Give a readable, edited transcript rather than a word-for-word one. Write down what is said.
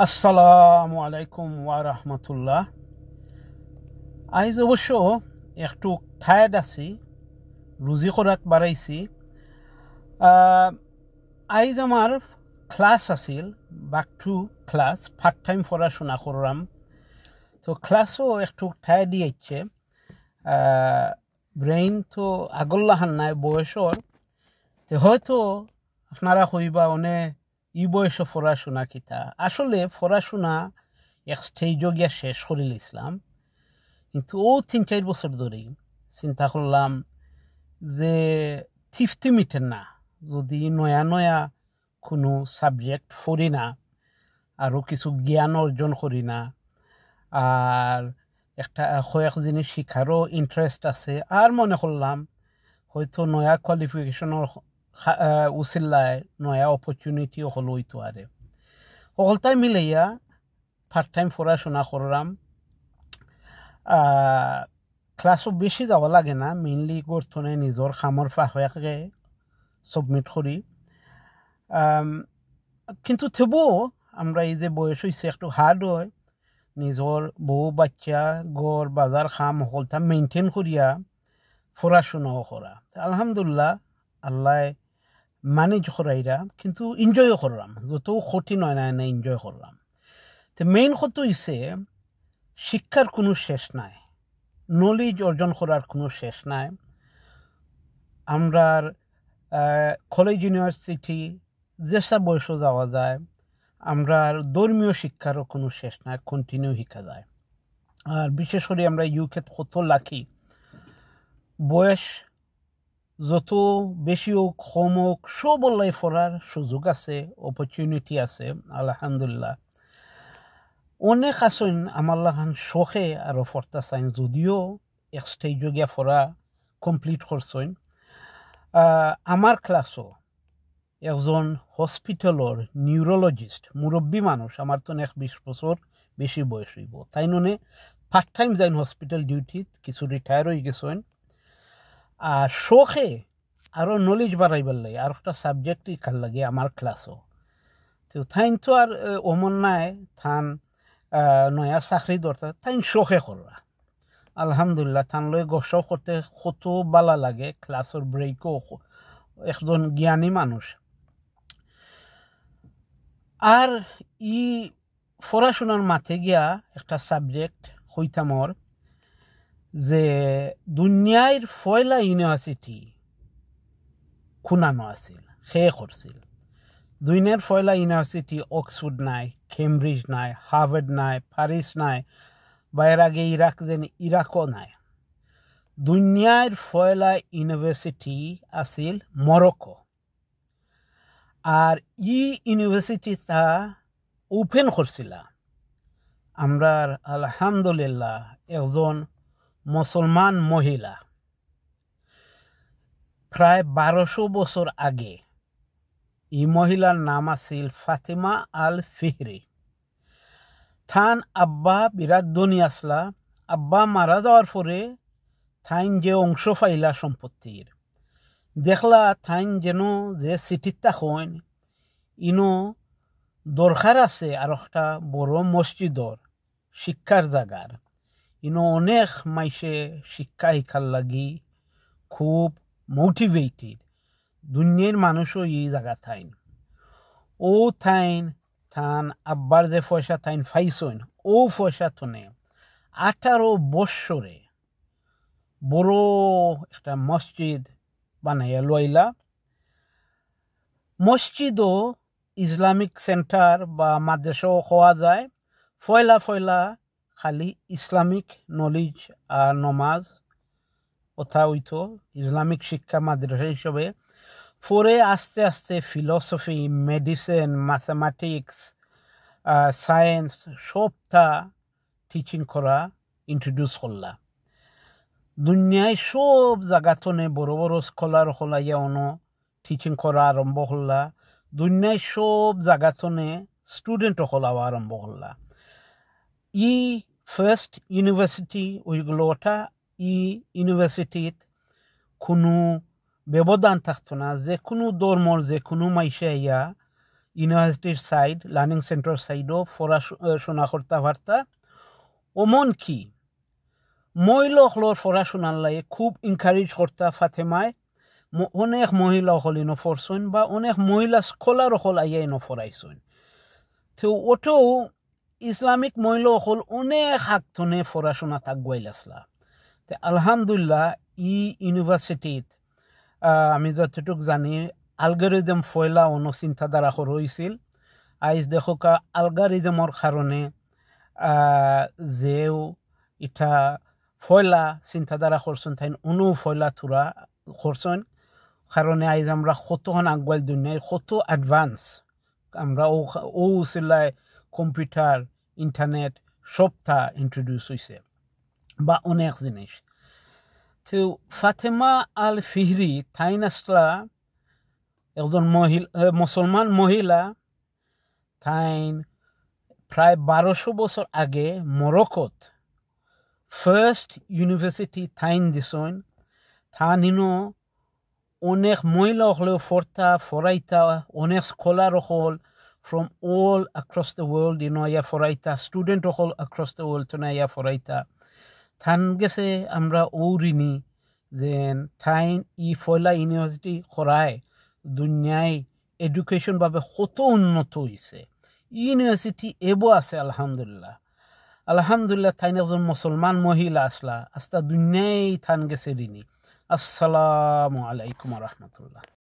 আসসালামু আলাইকুম ওয়া রাহমাতুল্লাহ। আইজ অবশ্য একটু টায়ার্ড আছি, রুজি করাত বাড়াইছি। আইজ আমার ক্লাস আছিল, back to class, part time পড়াশোনা করলাম। তো ক্লাসও একটু টায়ার্ড দিয়েছে, ব্রেইন তো আগল্লাহান নাই বয়সর। তো হয়তো আপনারা কইবা অনে ই বয়স পড়াশোনা কিতা। আসলে পড়াশোনা এক স্টেজও গিয়া শেষ করে লিছিলাম, কিন্তু ৩-৪ বছর ধরেই চিন্তা করলাম যে তৃপ্তি মিটে না যদি নয়া নয়া কোনো সাবজেক্ট পড়ি না, আরও কিছু জ্ঞান অর্জন করি না, আর একটা কয়েক জিনিস শিখারও ইন্টারেস্ট আছে। আর মনে করলাম হয়তো নয়া কোয়ালিফিকেশনের উচিল্লায় নয়া অপরচুনিটিও হলো হইতো আরে সকলটাই মিলাইয়া পার্ট টাইম পড়াশোনা করলাম। ক্লাসও বেশি যাওয়া লাগে না, মেইনলি গর্থনে নিজের খামর ফাঁকে সাবমিট করি। কিন্তু তবুও আমরা এই যে বয়স হয়েছে একটু হার্ড হয় নিজের বউ বাচ্চা গড় বাজার খাম সকলটা মেনটেন করিয়া পড়াশোনাও করা। আলহামদুলিল্লাহ আল্লাহ ম্যানেজ করাইরা, কিন্তু এনজয়ও করলাম, যত কঠিন হয় না এনজয় করলাম। তো মেইন কথা হইছে শিক্ষার কোনো শেষ নাই, নলেজ অর্জন করার কোনো শেষ নাই। আমরা কলেজ ইউনিভার্সিটি যেসব বয়স যাওয়া যায়, আমরা ধর্মীয় শিক্ষারও কোনো শেষ নাই, কন্টিনিউ শিখা যায়। আর বিশেষ করে আমরা ইউকে কত লাকি, বয়স যত বেশি হোক কম হোক সব লাই পড়ার সুযোগ আছে, অপরচুনিটি আছে। আলহামদুলিল্লাহ অনেক আসেন আমার লাগান শখে আরও পড়তে চাইন, যদিও এক স্টেজে গিয়া পড়া কমপ্লিট করছেন। আমার ক্লাসও একজন হসপিটালের নিউরোলজিস্ট মুরব্বী মানুষ, আমার তো ২০ বছর বেশি বয়স হইব, তাই নুনে পার্ট টাইম যাইন হসপিটাল ডিউটিত, কিছু রিটায়ার হয়ে গেছেন। আর শখে আরও নলেজ বাড়াইবার লাগে আর একটা সাবজেক্টই খাল লাগে আমার ক্লাসও। তো তাইন তো আর অমন নাই থান নয়া চাকরি দরকার, তাইন শখে করা। আলহামদুলিল্লাহ থান লই গসও করতে কত বালা লাগে, ক্লাসের ব্রেকও একজন জ্ঞানী মানুষ। আর ই পড়াশোনার মাঠে গিয়া একটা সাবজেক্ট হইতামর যে দুনিয়ার ফয়লা ইউনিভার্সিটি খুনানো আছিল, সে করছিল। দুনিয়ার ফয়লা ইউনিভার্সিটি অক্সফোর্ড নাই, কেমব্রিজ নাই, হার্ভার্ড নাই, প্যারিস নাই, বা এর আগে ইরাক যেন ইরাকও নাই। দুনিয়ার ফয়লা ইউনিভার্সিটি আছিল মরক্কো। আর ই ইউনিভার্সিটিটা ওপেন করছিল আমরা আলহামদুলিল্লাহ একজন মুসলমান মহিলা, প্রায় ১২০০ বছর আগে। এই মহিলার নাম আছিল ফাতেমা আল ফিহরি। থান আব্বা বিরাট ধনী আসলা, আব্বা মারা যাওয়ার পরে থাইন যে অংশ পাইলা সম্পত্তির, দেখলা থাইন যেন যে চিঠিটা হইন ইনো দরকার আছে আর একটা বড় মসজিদর শিক্ষার জায়গার। ইনো অনেক মাইসে শিক্ষা শিক্ষার লাগি খুব মোটিভেটেড, দুনিয়ার মানুষও এই জায়গা থাইন। ও থাইন থান আব্বার যে পয়সা থাইন ফাইসইন, ও পয়সা থনে ১৮ বৎসরে বড় একটা মসজিদ বানাইয়া লইলা। মসজিদও ইসলামিক সেন্টার বা মাদ্রাসাও হওয়া যায়। ফয়লা ফয়লা খালি ইসলামিক নলেজ আর নমাজ কথা হইতো, ইসলামিক শিক্ষা মাদ্রাসা হিসেবে। পরে আস্তে আস্তে ফিলসফি, মেডিসিন, ম্যাথামেটিক্স, সায়েন্স সবটা টিচিং করা ইন্ট্রোডিউস করলা। দুনিয়ায় সব জায়গাতনে বড় বড় স্কলার হলাইয়া অনো টিচিং করা আরম্ভ করলা। দুনিয়ায় সব জায়গাতনে স্টুডেন্ট হলাও আরম্ভ করলা। ই ফার্স্ট ইউনিভার্সিটি ওইগুলোটা, ই ইউনিভার্সিটিত কোনো ব্যবধান থাকতো না, যে কোনো ধর্মর যে কোনো মাইসে আইয়া ইউনিভার্সিটির সাইড লার্নিং সেন্টার সাইডও পড়াশোনা করতে পারতা ওমন কি মহিলাসকলের পড়াশোনার লাগে খুব এনকারেজ করতা ফাতেমায় অনেক মহিলা হল ইনো পড়ছেন বা অনেক মহিলা স্কলার হল আইয়া ইনো পড়াইছেন তো ওটাও ইসলামিক মহিলা হল অনেক হাকতনে পড়াশোনা তাগুয়াইল আসলা তো আলহামদুলিল্লাহ ইউনিভার্সিটিত আমি যতটুক জানি আলগারিজম ফয়লা অন্য চিন্তাধারা রয়েছিল আইজ দেখোকা আলগারিজমর কারণে যেও ইটা ফয়লা চিন্তাধারা করছেন তাই অনু ফয়লা থুরা করছেন কারণে আইজ আমরা কতক্ষণ আগুয়াল দুনিয়ায় কত অ্যাডভান্স আমরা ও উচিলায় কম্পিউটার ইন্টারনেট সবটা ইন্ট্রোডিউস হয়েছে বা অনেক জিনিস তো ফাতেমা আল ফিহরি তাইন আসলা একজন মুসলমান মহিলা তাইন প্রায় 1200 বছর আগে মরক্কোত ফার্স্ট ইউনিভার্সিটি তাইন দিছেন থানিনো অনেক মহিলা হলেও ফরাইতা অনেক স্কলার হল from all across the world ইয়া ফরাইতা স্টুডেন্ট হল across the world ইয়া ফরাইতা থান গেছে আমরা ঋণী যে থাইন ফয়লা ইউনিভার্সিটি করায় দুনিয়ায় এডুকেশন ভাবে কত উন্নত হয়েছে ইউনিভার্সিটি এবো আছে আলহামদুলিল্লাহ থাইন একজন মুসলমান মহিলা আসলা আস্তা দুনিয়ায় থান গেছে ঋণী আসসালামু আলাইকুম রহমতুল্লাহ